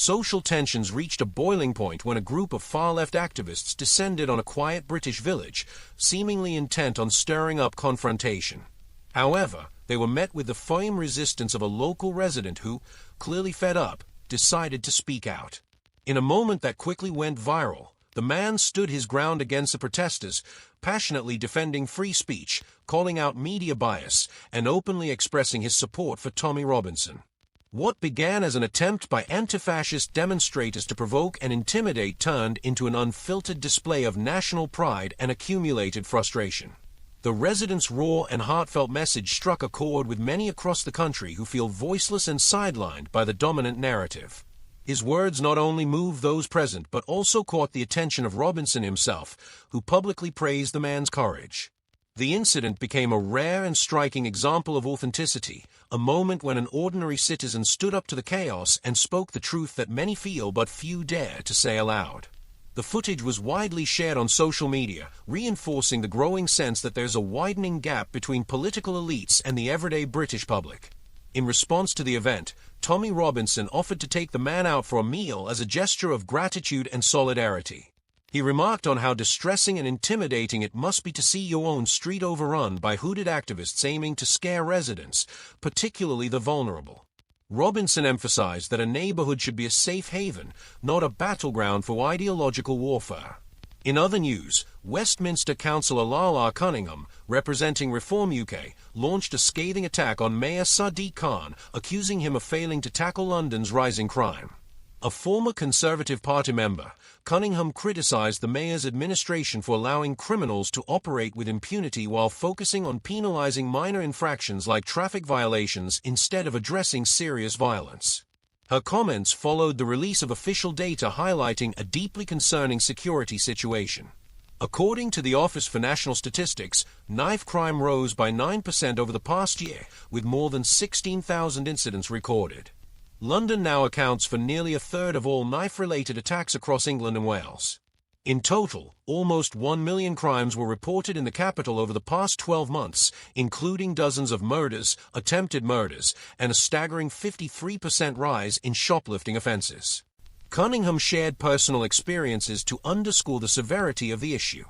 Social tensions reached a boiling point when a group of far-left activists descended on a quiet British village, seemingly intent on stirring up confrontation. However, they were met with the firm resistance of a local resident who, clearly fed up, decided to speak out. In a moment that quickly went viral, the man stood his ground against the protesters, passionately defending free speech, calling out media bias, and openly expressing his support for Tommy Robinson. What began as an attempt by anti-fascist demonstrators to provoke and intimidate turned into an unfiltered display of national pride and accumulated frustration. The residents' raw and heartfelt message struck a chord with many across the country who feel voiceless and sidelined by the dominant narrative. His words not only moved those present but also caught the attention of Robinson himself, who publicly praised the man's courage. The incident became a rare and striking example of authenticity, a moment when an ordinary citizen stood up to the chaos and spoke the truth that many feel but few dare to say aloud. The footage was widely shared on social media, reinforcing the growing sense that there's a widening gap between political elites and the everyday British public. In response to the event, Tommy Robinson offered to take the man out for a meal as a gesture of gratitude and solidarity. He remarked on how distressing and intimidating it must be to see your own street overrun by hooded activists aiming to scare residents, particularly the vulnerable. Robinson emphasized that a neighborhood should be a safe haven, not a battleground for ideological warfare. In other news, Westminster Councillor Lala Cunningham, representing Reform UK, launched a scathing attack on Mayor Sadiq Khan, accusing him of failing to tackle London's rising crime. A former Conservative Party member, Cunningham criticized the mayor's administration for allowing criminals to operate with impunity while focusing on penalizing minor infractions like traffic violations instead of addressing serious violence. Her comments followed the release of official data highlighting a deeply concerning security situation. According to the Office for National Statistics, knife crime rose by 9% over the past year, with more than 16,000 incidents recorded. London now accounts for nearly a third of all knife-related attacks across England and Wales. In total, almost 1 million crimes were reported in the capital over the past 12 months, including dozens of murders, attempted murders, and a staggering 53% rise in shoplifting offences. Cunningham shared personal experiences to underscore the severity of the issue.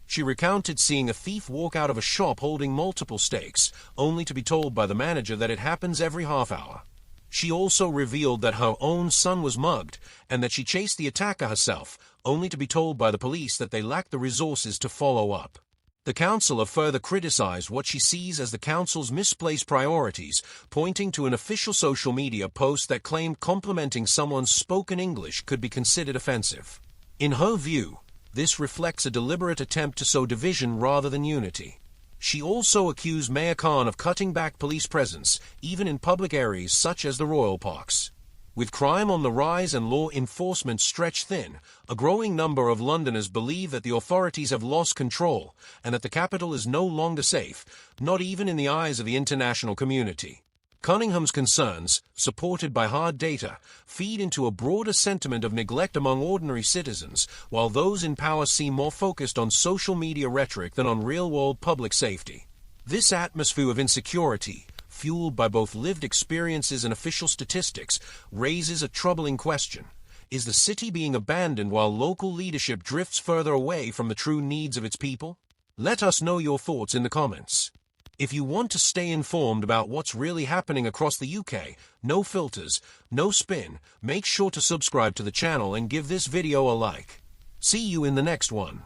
She recounted seeing a thief walk out of a shop holding multiple steaks, only to be told by the manager that it happens every half hour. She also revealed that her own son was mugged and that she chased the attacker herself, only to be told by the police that they lacked the resources to follow up. The councillor further criticized what she sees as the council's misplaced priorities, pointing to an official social media post that claimed complimenting someone's spoken English could be considered offensive. In her view, this reflects a deliberate attempt to sow division rather than unity. She also accused Mayor Khan of cutting back police presence, even in public areas such as the Royal Parks. With crime on the rise and law enforcement stretched thin, a growing number of Londoners believe that the authorities have lost control and that the capital is no longer safe, not even in the eyes of the international community. Cunningham's concerns, supported by hard data, feed into a broader sentiment of neglect among ordinary citizens, while those in power seem more focused on social media rhetoric than on real-world public safety. This atmosphere of insecurity, fueled by both lived experiences and official statistics, raises a troubling question. Is the city being abandoned while local leadership drifts further away from the true needs of its people? Let us know your thoughts in the comments. If you want to stay informed about what's really happening across the UK, no filters, no spin, make sure to subscribe to the channel and give this video a like. See you in the next one.